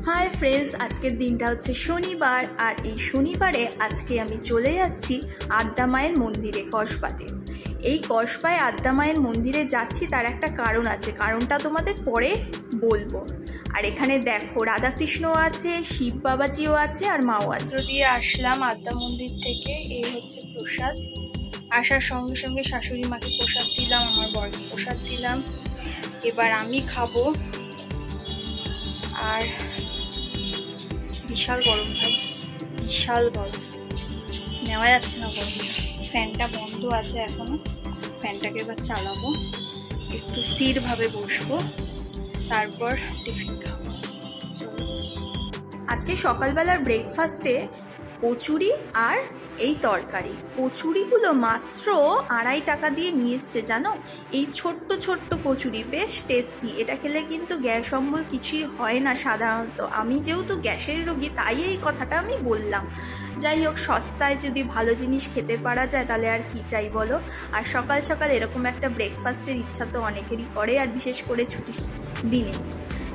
Hi friends, আজকের দিনটা হচ্ছে শনিবার। আর এই শনিবারে আজকে আমি চলে যাচ্ছি আদ্যা মায়ের মন্দিরে কসবাতে। এই কসবায় আদ্যা মায়ের মন্দিরে যাচ্ছি, তার একটা কারণ আছে, কারণটা তোমাদের পরে বলবো। আর এখানে দেখো রাধাকৃষ্ণও আছে, শিব বাবাজিও আছে, আর মাও আছে। দিয়ে আসলাম আদ্যা মন্দির থেকে। এই হচ্ছে প্রসাদ। আসার সঙ্গে সঙ্গে শাশুড়ি মাকে প্রসাদ দিলাম, আমার বরকে প্রসাদ দিলাম। এবার আমি খাবো। আর বিশাল গরম ভাই, বিশাল গরম, নেওয়া যাচ্ছে না গরম। ফ্যানটা বন্ধ আছে এখনো, ফ্যানটাকে এবার চালাবো, একটু স্থিরভাবে বসবো, তারপর টিফিন খাবো। আজকে সকালবেলার ব্রেকফাস্টে কচুরি আর এই তরকারি। কচুরিগুলো মাত্র 2.5 টাকা দিয়ে নিয়ে এসছে, জানো? এই ছোট্ট ছোট্ট কচুরি, বেশ টেস্টি। এটা খেলে কিন্তু গ্যাস অম্বল কিছুই হয় না সাধারণত। আমি যেহেতু গ্যাসের রোগী, তাই এই কথাটা আমি বললাম। যাই হোক, সস্তায় যদি ভালো জিনিস খেতে পারা যায় তাহলে আর কি চাই বলো। আর সকাল সকাল এরকম একটা ব্রেকফাস্টের ইচ্ছা তো অনেকেরই করে, আর বিশেষ করে ছুটির দিনে।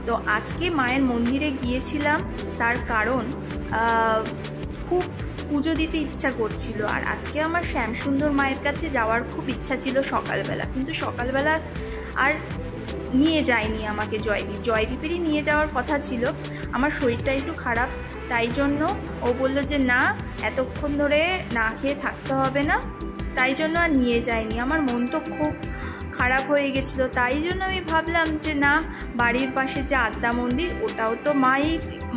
তো আজকে মায়ের মন্দিরে গিয়েছিলাম, তার কারণ খুব পুজো দিতে ইচ্ছা করছিল। আর আজকে আমার শ্যামসুন্দর মায়ের কাছে যাওয়ার খুব ইচ্ছা ছিল সকালবেলা, কিন্তু সকালবেলা আর নিয়ে যায়নি আমাকে জয়দীপেরই নিয়ে যাওয়ার কথা ছিল। আমার শরীরটা একটু খারাপ, তাই জন্য ও বললো যে না, এতক্ষণ ধরে না খেয়ে থাকতে হবে না, তাই জন্য আর নিয়ে যায়নি। আমার মন তো খুব খারাপ হয়ে গেছিলো, তাই জন্য আমি ভাবলাম যে না, বাড়ির পাশে যে আদ্যা মন্দির, ওটাও তো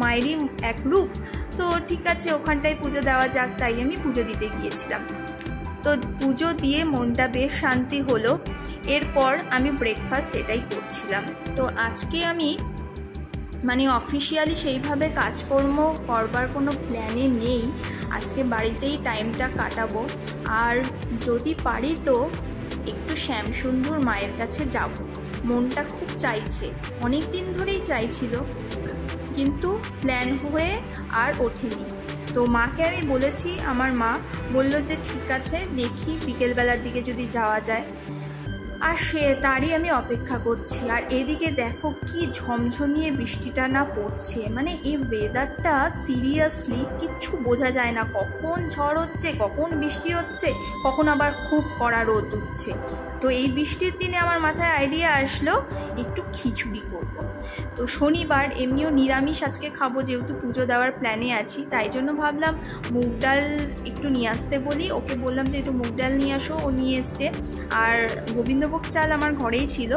মায়েরই এক রূপ, তো ঠিক আছে ওখানটায় পুজো দেওয়া যাক। তাই আমি পুজো দিতে গিয়েছিলাম। তো পুজো দিয়ে মনটা বেশ শান্তি হলো। এরপর আমি ব্রেকফাস্ট এটাই করছিলাম। তো আজকে আমি অফিসিয়ালি সেইভাবে কাজকর্ম করবার কোনো প্ল্যানে নেই। আজকে বাড়িতেই টাইমটা কাটাবো। আর যদি পারি তো একটু শ্যামসুন্দর মায়ের কাছে যাব, মনটা খুব চাইছে, অনেক দিন ধরেই চাইছিল, কিন্তু প্ল্যান হয়ে আর ওঠেনি। তো মাকে আমি বলেছি, আমার মা বলল যে ঠিক আছে, দেখি বিকেলবেলার দিকে যদি যাওয়া যায়। আর তারই আমি অপেক্ষা করছি। আর এদিকে দেখো কি ঝমঝমিয়ে বৃষ্টিটা না পড়ছে, এই ওয়েদারটা সিরিয়াসলি কিচ্ছু বোঝা যায় না, কখন ঝড় হচ্ছে, কখন বৃষ্টি হচ্ছে, কখন আবার খুব কড়া রোদ উঠছে। তো এই বৃষ্টির দিনে আমার মাথায় আইডিয়া আসলো একটু খিচুড়ি করব। তো শনিবার, এমনিও নিরামিষ আজকে খাবো, যেহেতু পুজো দেওয়ার প্ল্যানে আছি, তাই জন্য ভাবলাম মুগ ডাল একটু নিয়ে আসতে বলি। ওকে বললাম যে একটু মুগ ডাল নিয়ে আসো, ও নিয়ে এসছে। আর গোবিন্দভোগ চাল আমার ঘরেই ছিল,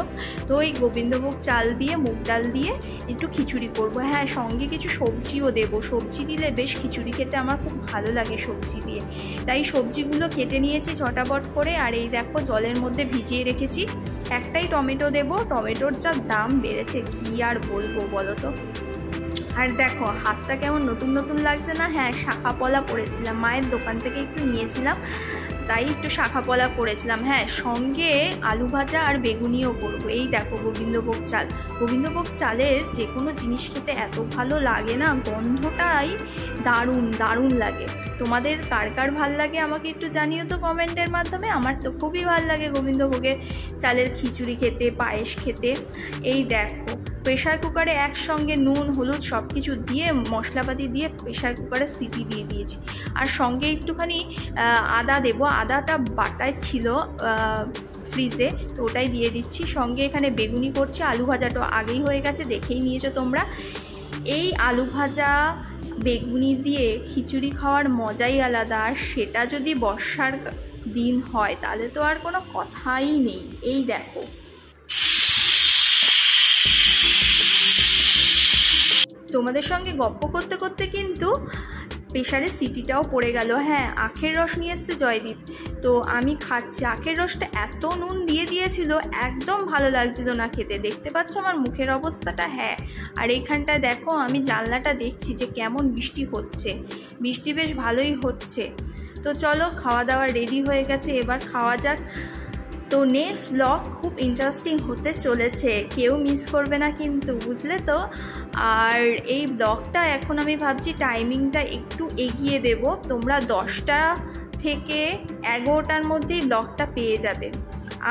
তো ওই গোবিন্দভোগ চাল দিয়ে মুগ ডাল দিয়ে একটু খিচুড়ি করব। হ্যাঁ, সঙ্গে কিছু সবজিও দেবো, সবজি দিলে বেশ খিচুড়ি খেতে আমার খুব ভালো লাগে সবজি দিয়ে। তাই সবজিগুলো কেটে নিয়েছি চটাপট করে। আর এই দেখো জলের মধ্যে ভিজিয়ে রেখেছি। একটাই টমেটো দেবো, টমেটোর যা দাম বেড়েছে কি আর বলবো বলো তো। আর দেখো হাতটা কেমন নতুন নতুন লাগছে না? হ্যাঁ, শাখা পলা পরেছিলাম, মায়ের দোকান থেকে একটু নিয়েছিলাম, তাই একটু শাখা পলা করেছিলাম। হ্যাঁ, সঙ্গে আলু ভাজা আর বেগুনিও করবো। এই দেখো গোবিন্দভোগ চাল, গোবিন্দভোগ চালের যে কোনো জিনিস খেতে এত ভালো লাগে না, গন্ধটাই দারুণ দারুণ লাগে। তোমাদের কার কার ভাল লাগে আমাকে একটু জানিও তো কমেন্টের মাধ্যমে। আমার তো খুবই ভাল লাগে গোবিন্দভোগের চালের খিচুড়ি খেতে, পায়েস খেতে। এই দেখো প্রেশার কুকারে একসঙ্গে নুন হলুদ সব কিছু দিয়ে, মশলাপাতি দিয়ে প্রেশার কুকারে সিটি দিয়ে দিয়েছি। আর সঙ্গে একটুখানি আদা দেবো, আদাটা বাটায় ছিল ফ্রিজে, তো ওটাই দিয়ে দিচ্ছি। সঙ্গে এখানে বেগুনি করছি, আলু ভাজাটা আগেই হয়ে গেছে, দেখেই নিয়েছো তোমরা। এই আলু ভাজা বেগুনি দিয়ে খিচুড়ি খাওয়ার মজাই আলাদা। আর সেটা যদি বর্ষার দিন হয় তাহলে তো আর কোনো কথাই নেই। এই দেখো তোমাদের সঙ্গে গপ্প করতে করতে কিন্তু প্রেশারের সিটিটাও পড়ে গেল। হ্যাঁ, আখের রস নিয়ে এসছে জয়দীপ, তো আমি খাচ্ছি। আখের রসটা এত নুন দিয়ে দিয়েছিল, একদম ভালো লাগছিল না খেতে। দেখতে পাচ্ছ আমার মুখের অবস্থাটা? হ্যাঁ। আর এইখানটায় দেখো আমি জানলাটা দেখছি যে কেমন বৃষ্টি হচ্ছে, বৃষ্টি বেশ ভালোই হচ্ছে। তো চলো, খাওয়া দাওয়া রেডি হয়ে গেছে, এবার খাওয়া যাক। তো নেক্সট ব্লগ খুব ইন্টারেস্টিং হতে চলেছে, কেউ মিস করবে না কিন্তু, বুঝলে তো। আর এই ব্লগটা এখন আমি ভাবছি টাইমিংটা একটু এগিয়ে দেব, তোমরা 10টা থেকে 11টার মধ্যেই ব্লগটা পেয়ে যাবে।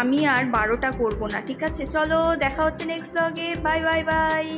আমি আর 12টা করব না, ঠিক আছে? চলো, দেখা হচ্ছে নেক্সট ব্লগে। Bye bye bye.